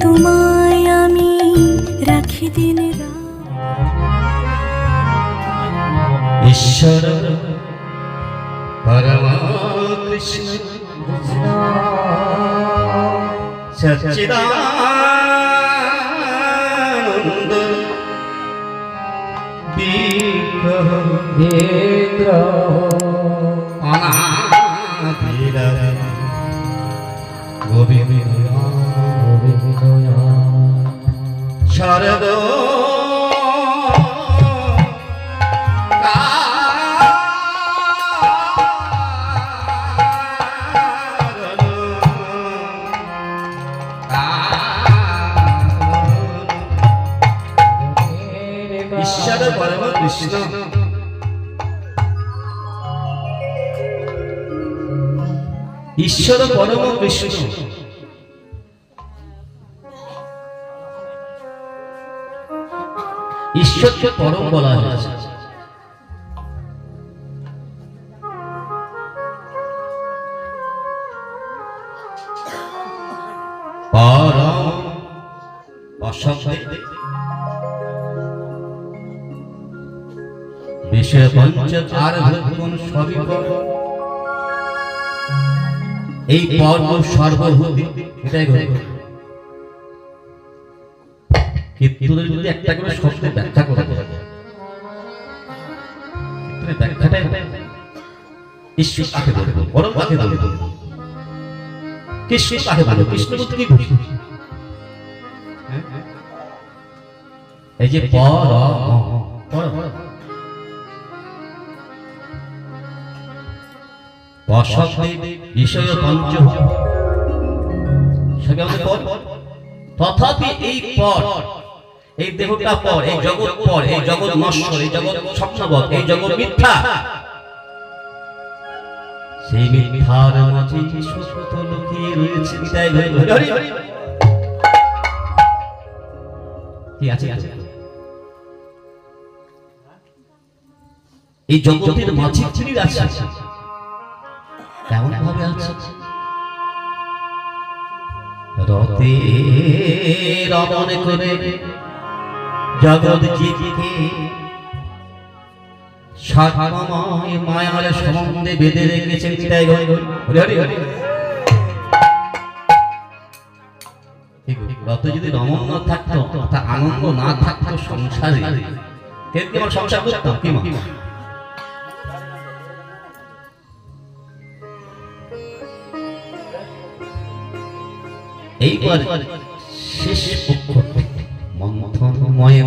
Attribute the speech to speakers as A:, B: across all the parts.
A: তোমায় আমি রাখি দিন
B: ঈশ্বর পরম কৃষ্ণ সচ্চিদানন্দ বিগ্রহ অনাদির গোবিন্দ শরদ ঈশ্বর পরম কৃষ্ণ ঈশ্বর পরম কৃষ্ণ ঈশ্বরকে পরম বলা হয়েছে। পরম অশব্দে বিষয় পঞ্চ আর ভূতগুণ সবই পর। এই পর্ব সর্বভূতি এটাই ঘটে। কীর্তনের যদি একটা করে শব্দ ব্যাখ্যা করা যায়, কীর্তনের ব্যাখ্যাটাই ঈশ্বর কাকে বলবো, পরম কাকে বলবো, কৃষ্ণ কাকে বলবো, কৃষ্ণ বলতে কি বুঝি? এই যে পরম অশব্দে বিষয় পঞ্চ তথাপি এই পর, এই দেহটা পর, এই জগৎ পর, এই জগৎ নশ্বর, এই জগৎ স্বপ্নবৎ, এই জগৎ মিথ্যা। সেই মিথ্যার মাঝে সত্য লুকিয়ে রয়েছে। কি আছে? এই জগতের মাঝে তিনি আছে, কেমন ভাবে আছে? রতে রমণ করে জগৎ জীবকে সাধময় মায়ার সম্বন্ধে বেঁধে রেখেছেন। রতে যদি রমণ না থাকতো, অর্থাৎ আনন্দ না থাকতো সংসারে, কেউ আমার সংসার করতাম কি মা? এইবার শেষ মন্থন ময়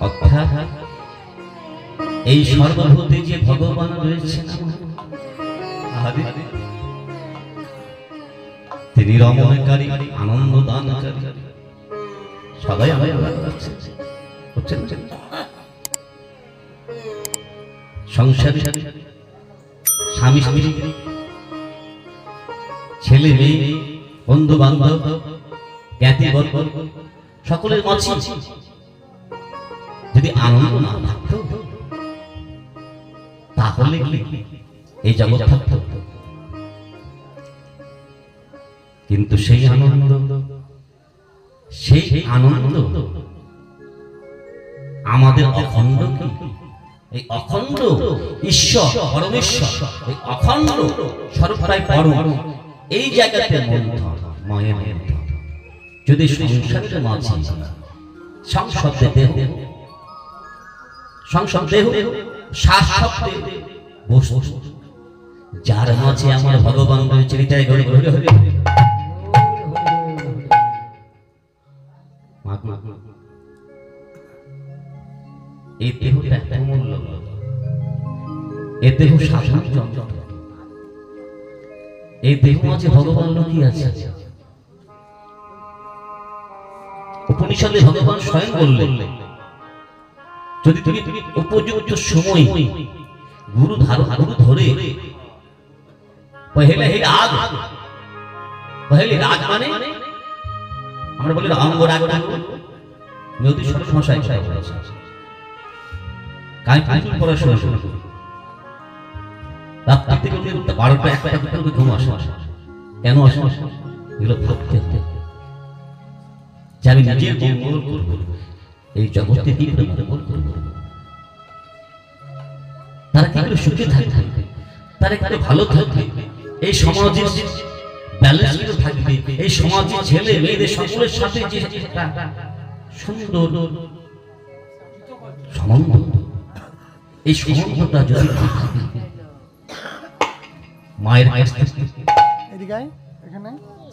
B: অর্থাৎ এই সর্বভূতে যে ভগবান রয়েছেন তিনি রমণকারী, আনন্দ দানকারী। সবাই আমায় সংসারে স্বামী স্ত্রী, ছেলে মেয়ে, বন্ধু বান্ধব, জ্ঞাতি বর্গ সকলের মাঝে যদি আনন্দ না থাকতো, তাহলে এই জগৎ থাকতো। কিন্তু সেই আনন্দ আমাদের অখণ্ড। এই অখণ্ড ঈশ্বর পরমেশ্বর, এই অখণ্ড সর্বদাই পরম। এই জায়গাতে যদি সংসারের মাঝে সংশব্দে দেহ, সংশব্দে শাশ্বতে বস্তু, যার মাঝে আমার ভগবান রয়েছে, এটাই ঘরে ঘরে ঘরে। এই দেহটা অমূল্য, এই দেহ সাধারণ যন্ত্র, এই দেহ মাঝে ভগবান লুকিয়ে আছে। উপনিষদে ভগবান স্বয়ং বললেন, যদি তুমি উপযুক্ত সময় গুরু ধরে পহেলে রাগ মানে আমরা বলি অঙ্গ রাগ, নদী সমস্যায় আমি প্রচুর পড়াশোনা করি, রাত থেকে 12টা 1টা 2টা করে ঘুম আসে। কেন আসে? এগুলো ভাবতে হতে যে আমি নিজের মঙ্গল করবো, এই জগতে কি করে মঙ্গল করবো, তারা কি করে সুখে থাকবে, তারা কি করে ভালো থাকবে, এই সমাজের ব্যালেন্স করে থাকবে, এই সমাজের ছেলে মেয়েদের সকলের সাথে যে একটা সুন্দর সম্বন্ধ, এই সম্বন্ধটা যদি মায়ের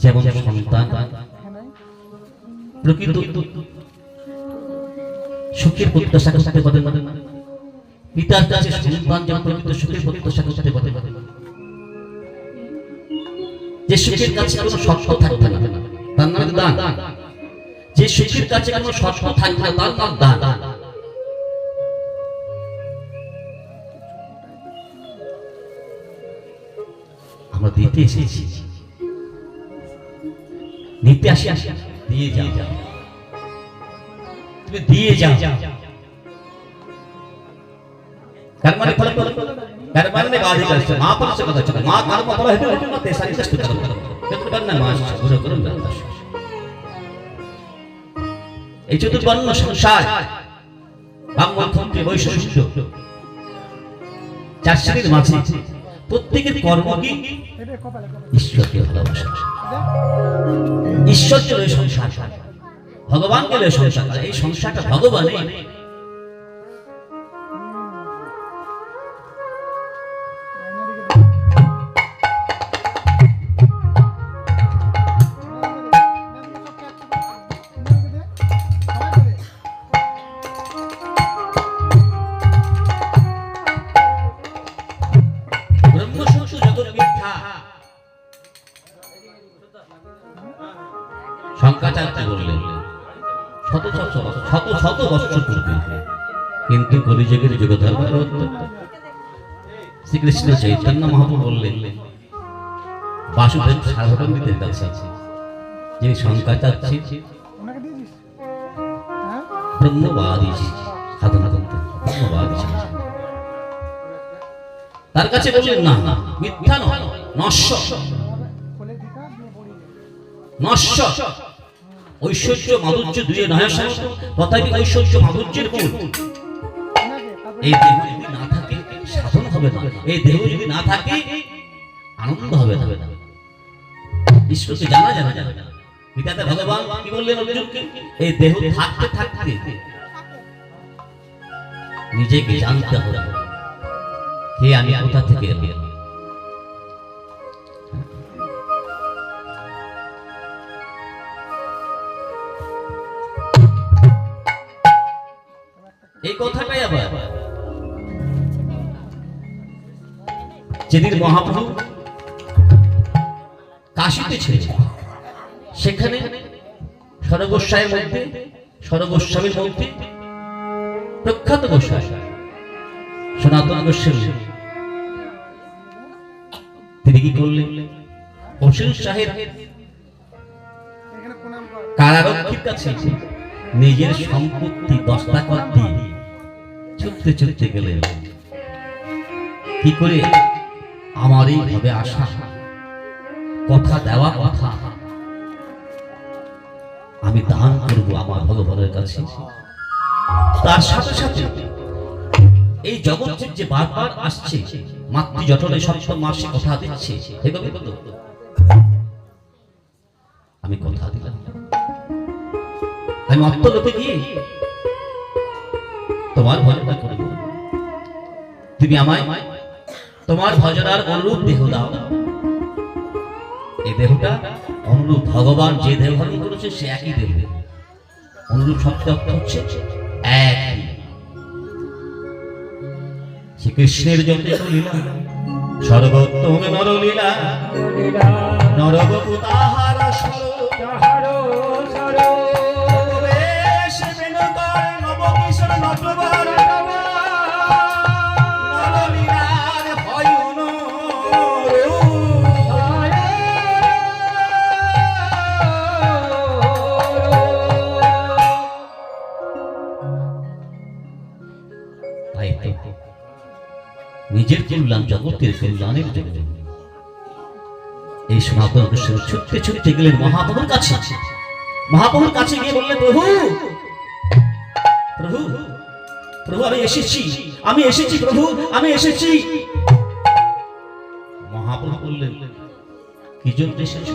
B: যেমন সন্তান প্রকৃত সুখের প্রত্যাশা করতে পারে না, পিতার কাছে সন্তান যেমন প্রকৃত সুখের প্রত্যাশা করতে পারে, যে সুখের কাছে কোনো শর্ত থাকবে না তার নাম দান, যে সুখের কাছে কোনো শর্ত থাকবে না তার নাম দান। আমরা দিতে এসেছি, নিতে আসি, দিয়ে যাও, তুমি দিয়ে যাও। कर्माने फल कर्माने बाधी करते मां पर से पता चला मां कर्म फल है तो ना तेसारी कष्ट करो तो करना मां गुरु करो जाता এই চতুর্বর্ণ সংসার ব্রাহ্মণ ক্ষত্রিয় বৈশ্য শূদ্র চার শ্রেণীর মাঝে প্রত্যেকের কর্ম কি ঈশ্বরকে ভালোবাসা, ঈশ্বর চলে সংসার, ভগবান গেলে সংসার, এই সংসারটা ভগবানের। শঙ্করাচার্য বললেন শত শত বৎসর পূর্বে, কিন্তু কলিযুগের যুগধর্ম শ্রীকৃষ্ণ চৈতন্য মহাপ্রভু বললেন বাসুদেব সার্বভৌমদের কাছে, যিনি শঙ্করাচার্য ব্রহ্মবাদী সাধনা করতেন, ব্রহ্মবাদী তার কাছে বললেন না মিথ্যা নয়, নশ্বর নশ্বর ঐশ্বর্য মাধুর্য দুয়ে নয় সমস্ত, তথাপি ঐশ্বর্য মাধুর্যের মূল। এই দেহ যদি না থাকে সাধন হবে না, এই দেহ যদি না থাকে আনন্দ হবে না, ঈশ্বরকে জানা যাবে না। গীতাতে ভগবান কি বললেন অর্জুনকে, এই দেহ থাকতে থাকতে নিজেকে জানতে হবে, হে আমি কোথা থেকে এলাম। এই কথাটাই আবার যেদিন মহাপ্রভু কাশীতে ছিলেন, সেখানে সরগোস্বামীর মধ্যে প্রখ্যাত গোস্বামী সনাতন গোস্বামী, তিনি কি করলেন, হোসেন সাহেব কারারক্ষীর কাছে নিজের সম্পত্তি দস্তখত দিয়ে ছুটতে ছুটতে গেলেন, কি করে আমার এইভাবে আসা, কথা দেওয়া কথা আমি দান করব আমার ভগবানের কাছে। তার সাথে সাথে এই জগৎ যে বারবার আসছে, মাতৃ জঠরে সপ্তম মাসে কথা দিচ্ছে, আমি কথা দিলাম, আমি অন্তরতে গিয়ে তোমার ভজনা করব, তুমি আমায় তোমার ভজনার অনুরূপ দেহ দাও। এই দেহটা অনুরূপ ভগবান যে দেহ ধারণ করেছে সে একই দেহ, অনুরূপ শব্দ অর্থ হচ্ছে এক। শ্রীকৃষ্ণের যত লীলা সর্বোত্তম নরলীলা, নরবপু তাহার তাই তো নিজের কল্যাণ জগতের কল্যাণের জন্য এই সনাতন অনুষ্ঠানে ছুটতে ছুটতে গেলেন মহাপ্রভুর কাছে। মহাপ্রভুর কাছে গিয়ে বললেন, প্রভু প্রভু প্রভু আমি এসেছি, আমি এসেছি প্রভু, আমি এসেছি। মহাপ্রভু বললেন, কি জন্য এসেছো,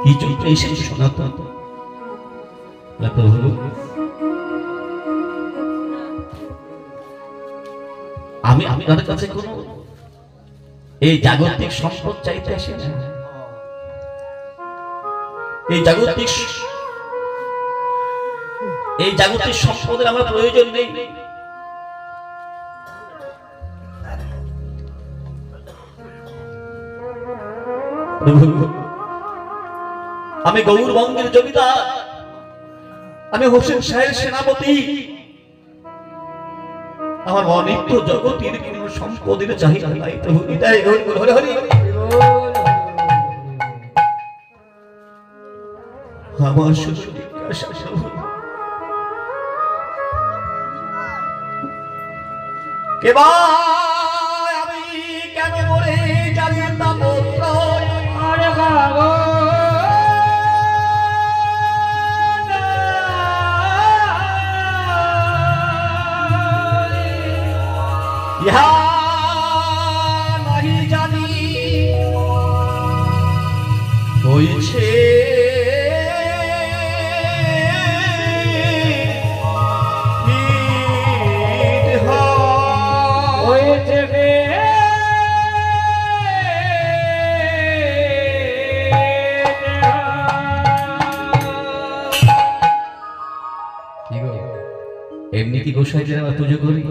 B: কি জন্য এসেছো সনাতন? প্রভু আমি আপনার কাছে কোন এই জাগতিক সম্পদ চাইতে আসি না, এই জাগতিক সম্পদের আমার প্রয়োজন নেই। আমি গৌরবঙ্গের জমিদার, আমি হোসেন শাহের সেনাপতি, আমার অনিত্য জগতের কোন সম্পদের চাহিদা নাই প্রভু। হরি হরি আমার শুধু জিজ্ঞাসা প্রভু, আমি কেন মরে যাবি তা পুত্র ইহা নাহি জানি হইছে এমনি কি গোসাইদের আমরা পুজো করি?